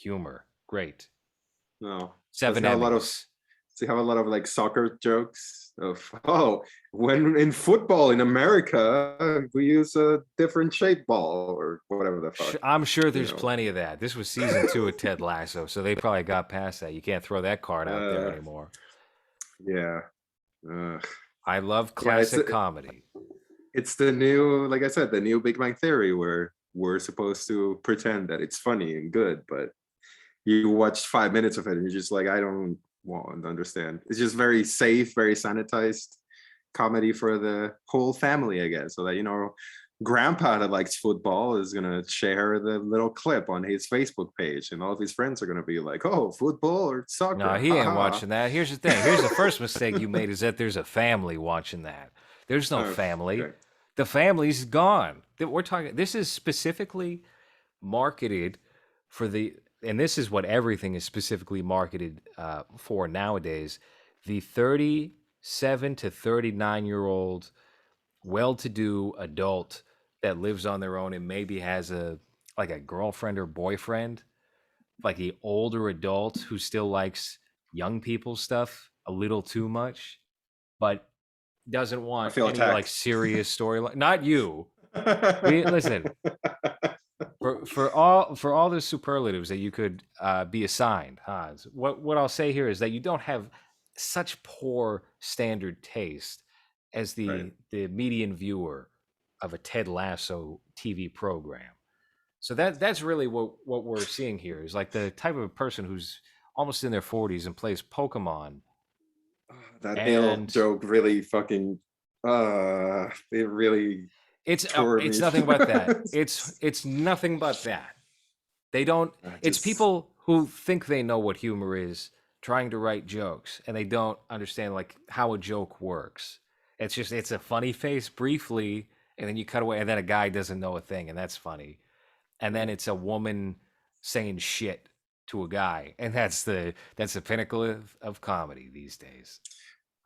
Humor, great. No. Does Seven he have a lot of Emmys. does he have a lot of like soccer jokes of, oh, when in football in America we use a different shape ball or whatever the fuck, I'm sure you there's know. plenty of that. This was season 2 of Ted Lasso, so they probably got past that. You can't throw that card out there Uh anymore. yeah. Uh, I love yeah, classic comedy. it's the new, like I said, the new Big Bang Theory where we're supposed to pretend that it's funny and good, but you watch 5 minutes of it and you're just like, I don't want to understand. It's just very safe, very sanitized comedy for the whole family, I guess. So that, grandpa that likes football is gonna share the little clip on his Facebook page, and all of his friends are gonna be like, "Oh, football or No, soccer? he ain't Haha." watching that. Here's the thing. Here's the first mistake you made is that there's a family watching that. There's no Oh, family. okay. The family's gone. We're talking, this is specifically marketed for the, and this is what everything is specifically marketed for nowadays, the 37 to 39-year-old well-to-do adult that lives on their own and maybe has a like a girlfriend or boyfriend, like the older adult who still likes young people stuff a little too much, but doesn't I want feel any like attacked. serious storyline. Not you. We listen for all the superlatives that you could be assigned, Hans. What I'll say here is that you don't have such poor standard taste as Right. the median viewer of a Ted Lasso TV program. So that's really what we're seeing here is like the type of person who's almost in their 40s and plays Pokemon. That ill And joke really fucking it really tore it's me. nothing but that. It's nothing but that. They don't, I it's just people who think they know what humor is trying to write jokes and they don't understand like how a joke works. It's just it's a funny face briefly and then you cut away and then a guy doesn't know a thing and that's funny. And then it's a woman saying shit to a guy and that's the pinnacle of comedy these days.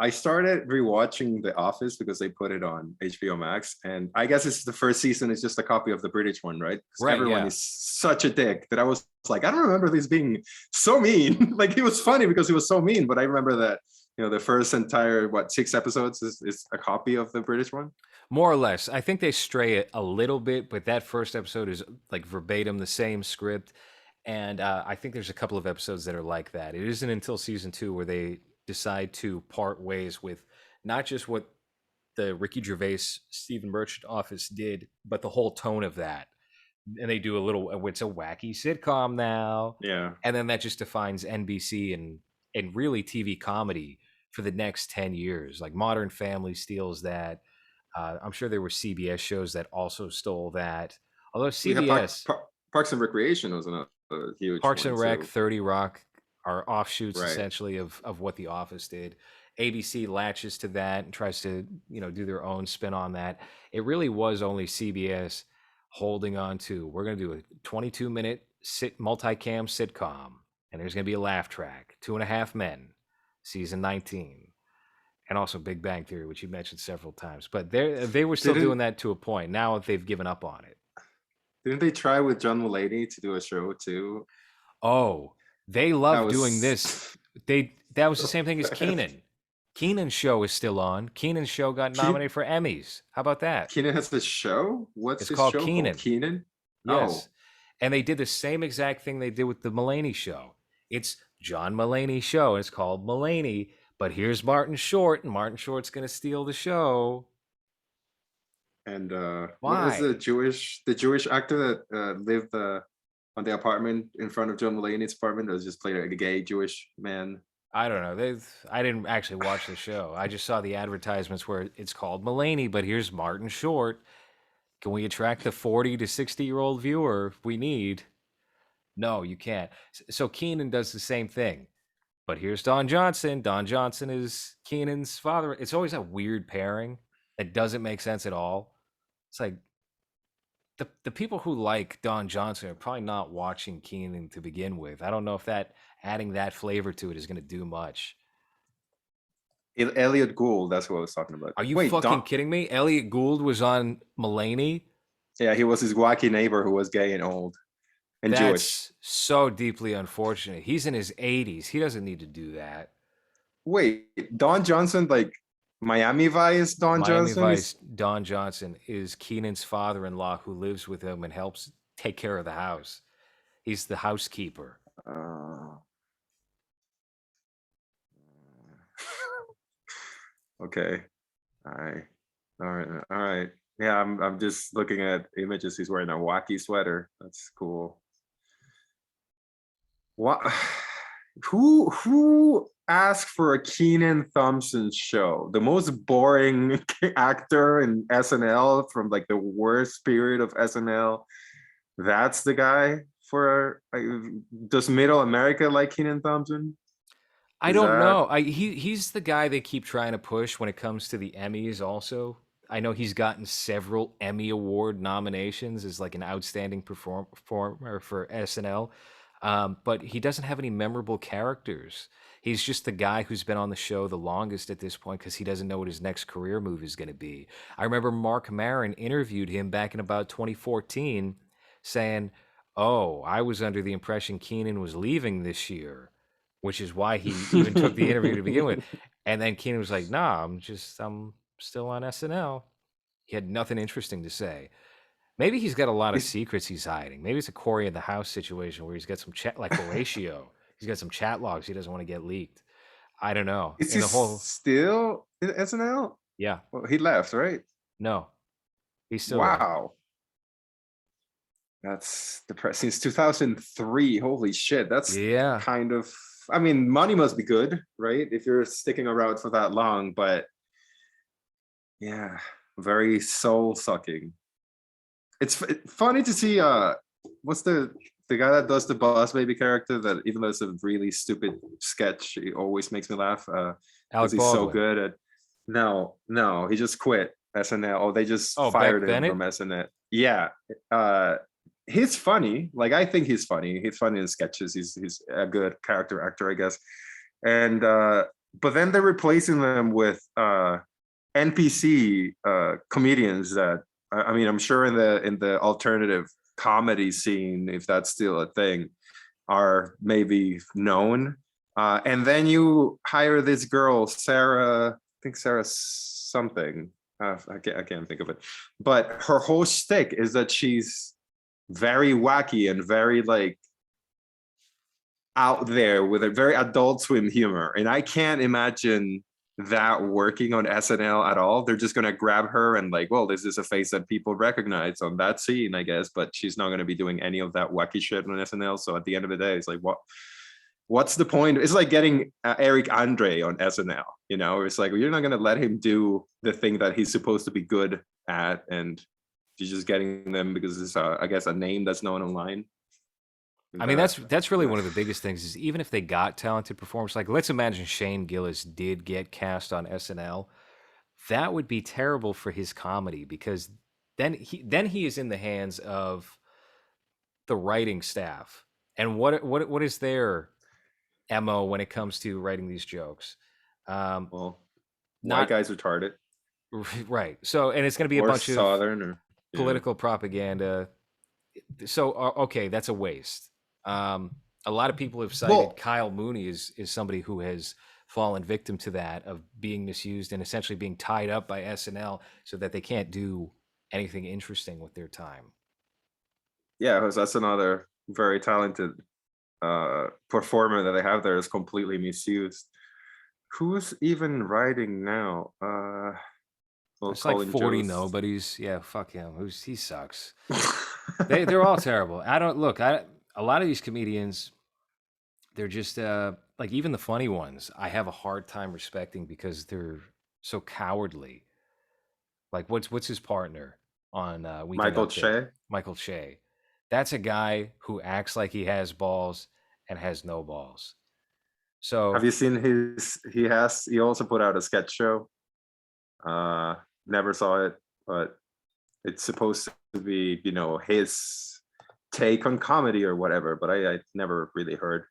I started rewatching The Office because they put it on HBO Max, and I guess it's the first season is just a copy of the British one, right? Because Right, everyone yeah. is such a dick that I was like, I don't remember this being so mean. Like he was funny because he was so mean, but I remember that the first entire 6 episodes is a copy of the British one. More or less. I think they stray it a little bit, but that first episode is like verbatim the same script. And I think there's a couple of episodes that are like that. It isn't until season 2 where they decide to part ways with not just what the Ricky Gervais, Stephen Merchant office did, but the whole tone of that. And they do a little, it's a wacky sitcom now. Yeah, And then that just defines NBC and really TV comedy for the next 10 years. Like Modern Family steals that. I'm sure there were CBS shows that also stole that. Although we have CBS, Parks and Recreation was another huge Parks one and Rec, too. 30 Rock are offshoots Right. essentially of what The Office did. ABC latches to that and tries to, do their own spin on that. It really was only CBS holding on to, we're going to do a 22-minute multicam sitcom, and there's going to be a laugh track, Two and a Half Men, season 19, and also Big Bang Theory, which you mentioned several times. But they were still doing Didn't that to a point. Now they've given up on it. didn't they try with John Mulaney to do a show too? Oh, they That love doing was this. That was the same thing as Keenan. Keenan's show is still on. Keenan's show got Keen, nominated for Emmys. How about that? Keenan has this show. What's It's his called show called? Keenan. Keenan. Yes. Oh, And they did the same exact thing they did with the Mulaney show. It's John Mulaney's show. And it's called Mulaney, but here's Martin Short, and Martin Short's going to steal the show. and what was Why? the Jewish actor that lived on the apartment in front of John Mulaney's apartment? That was just played like a gay Jewish man. I don't know. I didn't actually watch the show. I just saw the advertisements where it's called Mulaney, but here's Martin Short. Can we attract the 40 to 60-year-old viewer we need? No, you can't. So Keenan does the same thing. But here's Don Johnson. Don Johnson is Keenan's father. It's always a weird pairing that doesn't make sense at all. It's like the people who like Don Johnson are probably not watching Keenan to begin with. I don't know if that adding that flavor to it is going to do much. Elliot Gould, that's what I was talking about. Are you Wait, fucking Don. kidding me? Elliot Gould was on Mulaney. Yeah, he was his wacky neighbor who was gay and old and Jewish. That's so deeply unfortunate. He's in his 80s. He doesn't need to do that. Wait, Don Johnson, like Miami Vice Don Miami Johnson Vice is. Don Johnson is Keenan's father-in-law who lives with him and helps take care of the house. He's the housekeeper. Uh, okay. All right. All right. All right. Yeah, I'm just looking at images. He's wearing a wacky sweater. That's cool. What? Who asked for a Keenan Thompson show? The most boring actor in SNL from like the worst period of SNL. That's the guy for. Does Middle America like Keenan Thompson? I Is don't that? know. He's the guy they keep trying to push when it comes to the Emmys also. I know he's gotten several Emmy Award nominations as like an outstanding performer for SNL, but he doesn't have any memorable characters. He's just the guy who's been on the show the longest at this point because he doesn't know what his next career move is going to be. I remember Mark Maron interviewed him back in about 2014 saying, "Oh, I was under the impression Keenan was leaving this year, which is why he even took the interview to begin with." And then Keenan was like, "Nah, I'm still on SNL." He had nothing interesting to say. Maybe he's got a lot of is secrets he's hiding. Maybe it's a Corey in the House situation where he's got some chat, like Horatio. He's got some chat logs he doesn't want to get leaked. I don't know. is In he the whole, still in SNL? yeah, Well, he left, right? no, he's still there. Wow. That's depressing. Since 2003. Holy shit. That's Yeah, kind of, I mean, money must be good, right? If you're sticking around for that long, but yeah, very soul sucking. It's funny to see what's the guy that does the boss baby character that even though it's a really stupid sketch, he always makes me laugh because Alec he's so Baldwin. good at. No, he just quit SNL. Oh, they just Oh, Beck fired him from Bennett. SNL. Yeah. uh he's funny. Like I think he's funny. He's funny in sketches. He's a good character actor, I guess. And but then they're replacing them with NPC comedians that I mean, I'm sure in the alternative comedy scene, if that's still a thing, are maybe known. And then you hire this girl, Sarah. I think Sarah something. I can't think of it. But her whole shtick is that she's very wacky and very like out there with a very adult swim humor. And I can't imagine that working on SNL at all. They're just gonna grab her and like, well, this is a face that people recognize on that scene, I guess, but she's not gonna be doing any of that wacky shit on SNL. So at the end of the day, it's like, what's the point? It's like getting Eric Andre on SNL. You know, it's like you're not gonna let him do the thing that he's supposed to be good at, and you're just getting them because it's I guess a name that's known online. I mean, That that's really one of the biggest things is even if they got talented performers, like let's imagine Shane Gillis did get cast on SNL, that would be terrible for his comedy because then he is in the hands of the writing staff. And what is their MO when it comes to writing these jokes? Um, well, white not guys retarded right. So, and it's going to be a or bunch of southern or yeah. political propaganda. So, okay, that's a waste. A lot of people have cited Well, Kyle Mooney is somebody who has fallen victim to that of being misused and essentially being tied up by SNL so that they can't do anything interesting with their time. yeah, because that's another very talented performer that they have there is completely misused. Who's even writing now? Well, It's like Colin 40 Jost. nobodies. Yeah, fuck him. He sucks. They're all terrible. I don't look. I A lot of these comedians, they're just like even the funny ones. I have a hard time respecting because they're so cowardly. Like what's his partner on Weekend Michael Update? Che. Michael Che. That's a guy who acts like he has balls and has no balls. Have So you seen his? He also put out a sketch show. Uh, Never saw it, but it's supposed to be, his take on comedy or whatever, but I never really heard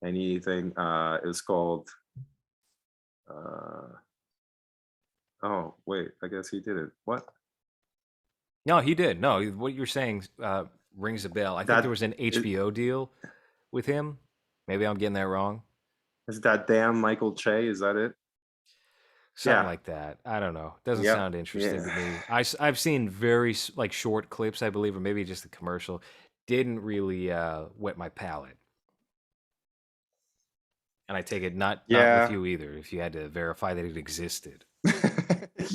anything. It was called, uh, oh, wait, I guess he did it. What? No, he did. No, what you're saying rings a bell. I think there That was an is, HBO deal with him. Maybe I'm getting that wrong. is that damn Michael Che? Is that it? Something Yeah. like that. I don't know. Doesn't Yep. sound interesting to Yeah. me. I've seen very like short clips, I believe, or maybe just a commercial. Didn't really whet my palate. And I take it not with Yeah. you either. If you had to verify that it existed.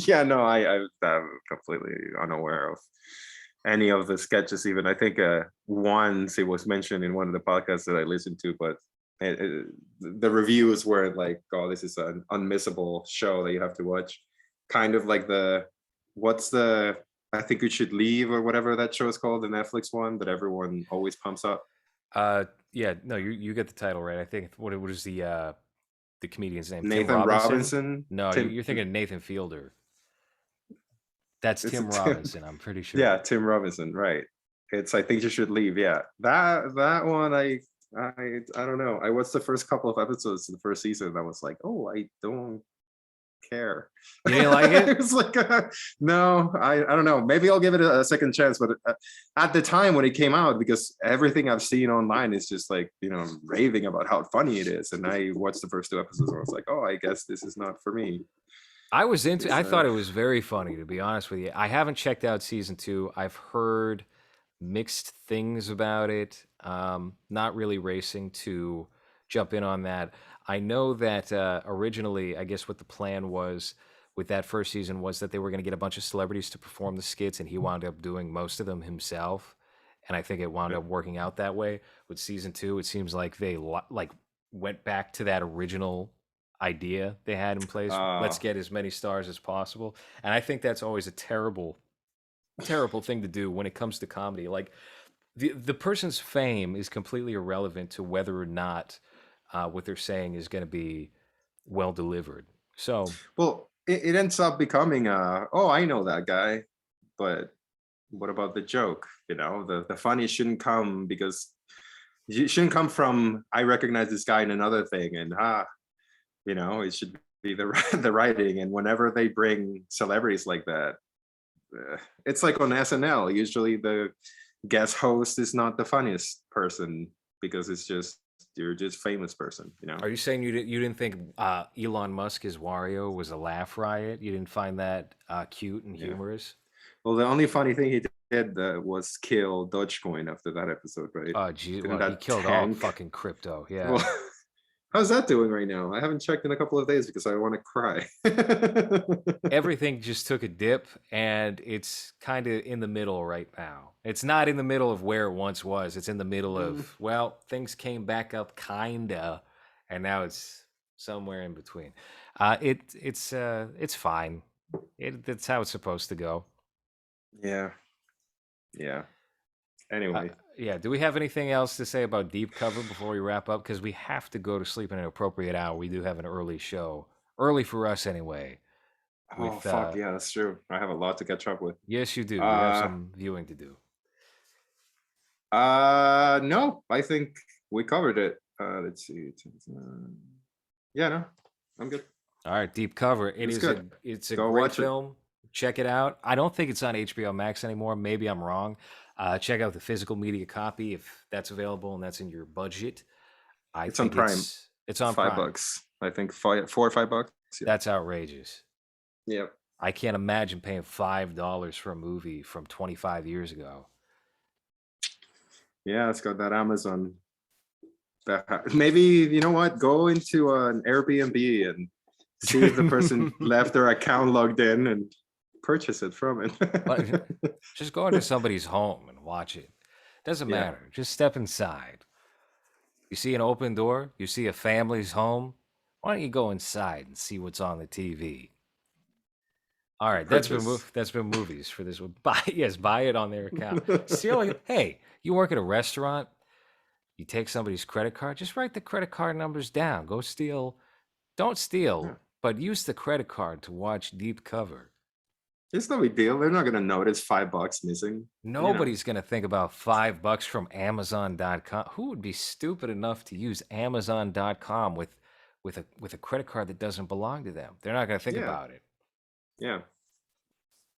Yeah, no, I'm completely unaware of any of the sketches. Even I think once it was mentioned in one of the podcasts that I listened to, but the reviews were like, "Oh, this is an unmissable show that you have to watch." Kind of like what's the I think you should leave or whatever that show is called, the Netflix one that everyone always pumps up. Uh, yeah, no, you get the title right. I think what is the comedian's name? Tim Nathan Robinson? Robinson, No, Tim. you're thinking of Nathan Fielder. That's Is Tim it Tim? Robinson. I'm pretty Yeah, sure. Tim Robinson, right. It's I think you should leave. Yeah. That one I don't know. I watched the first couple of episodes in the first season and I was like, "Oh, I don't care." You didn't like it? It was like no, I don't know. Maybe I'll give it a second chance, but at the time when it came out, because everything I've seen online is just like, raving about how funny it is, and I watched the first two episodes and I was like, "Oh, I guess this is not for me." I It's thought it was very funny, to be honest with you. I haven't checked out season 2. I've heard mixed things about it. Not really racing to jump in on that. I know that originally, I guess what the plan was with that first season was that they were going to get a bunch of celebrities to perform the skits, and he wound up doing most of them himself. And I think it wound up working out that way. With season 2, it seems like they like went back to that original idea they had in place. uh Let's get as many stars as possible. And I think that's always a terrible thing to do when it comes to comedy. Like the person's fame is completely irrelevant to whether or not what they're saying is going to be well delivered. So well, it ends up becoming oh, I know that guy, but what about the joke? The funny shouldn't come because it shouldn't come from I recognize this guy in another thing, and it should be the the writing. And whenever they bring celebrities like that, it's like on SNL. Usually the guest host is not the funniest person because it's just you're just famous person. are you saying you didn't think Elon Musk as Wario was a laugh riot? You didn't find that cute and Yeah. humorous? Well, the only funny thing he did was kill Dogecoin after that episode, right? Oh, gee, Didn't well, he that killed all tank? fucking crypto. Yeah. Well, how's that doing right now? I haven't checked in a couple of days because I want to cry. Everything just took a dip and it's kind of in the middle right now. It's not in the middle of where it once was. It's in the middle Mm, of, well, things came back up kinda and now it's somewhere in between. It's fine. That's how it's supposed to go. yeah, yeah. Uh, Anyway, yeah, do we have anything else to say about Deep Cover before we wrap up? Because we have to go to sleep in an appropriate hour. We do have an early show, early for us anyway. oh With fuck yeah, that's true. I have a lot to catch up with. yes, you do. You have Uh, some viewing to do. no, I think we covered it. Let's see. Yeah, no, I'm good. All right, Deep Cover. It It was is good. it's a Go great watch it. film. Check it out. I don't think it's on HBO Max anymore. Maybe I'm wrong. Check out the physical media copy if that's available and that's in your budget. I It's on think Prime. it's on Five Prime. bucks. I think 4 or 5 bucks. Yeah. That's outrageous. Yep. I can't imagine paying $5 for a movie from 25 years ago. Yeah, it's got that Amazon. Maybe you know what? Go into an Airbnb and see if the person left their account logged in and purchase it from But it. just go into somebody's home and watch it. Doesn't Yeah, matter. Just step inside. You see an open door, you see a family's home. Why don't you go inside and see what's on the TV? All right, purchase. that's been movies for this one. Buy it on their account. Steal. Hey, you work at a restaurant. You take somebody's credit card. Just write the credit card numbers down. Go steal. Don't Yeah. steal, but use the credit card to watch Deep Cover. It's no big deal. They're not gonna notice $5 missing. You know. Nobody's gonna think about $5 from Amazon.com. Who would be stupid enough to use Amazon.com with a credit card that doesn't belong to them? They're not gonna think Yeah. about it. Yeah.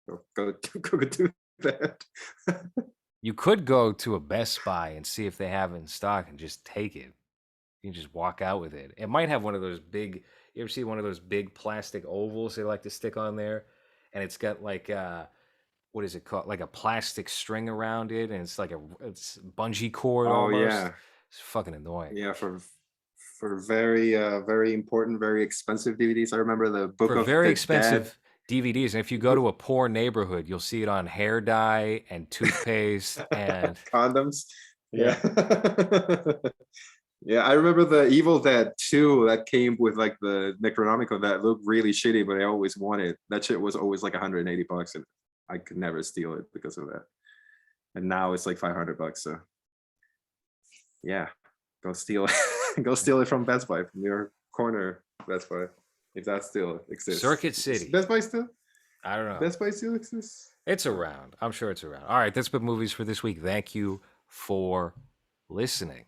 Go go do that. You could go to a Best Buy and see if they have it in stock and just take it. You can just walk out with it. It might have one of those big. You ever see one of those big plastic ovals they like to stick on there, and it's got like what is it called? Like a plastic string around it, and it's like it's bungee cord Oh almost. yeah. It's fucking annoying. Yeah, for very very important, very expensive DVDs. I remember the Book For of very the Dead. expensive DVDs, and if you go to a poor neighborhood, you'll see it on hair dye and toothpaste and Condoms. Yeah. yeah. Yeah, I remember the Evil Dead 2 that came with like the Necronomicon that looked really shitty, but I always wanted. That shit was always like $180 and I could never steal it because of that. And now it's like $500. So yeah, go steal it. Go steal it from Best Buy, from your corner Best Buy, if that still exists. Circuit Is City. Best Buy still? I don't know. Best Buy still exists? It's around. I'm sure it's around. All right, that's been movies for this week. Thank you for listening.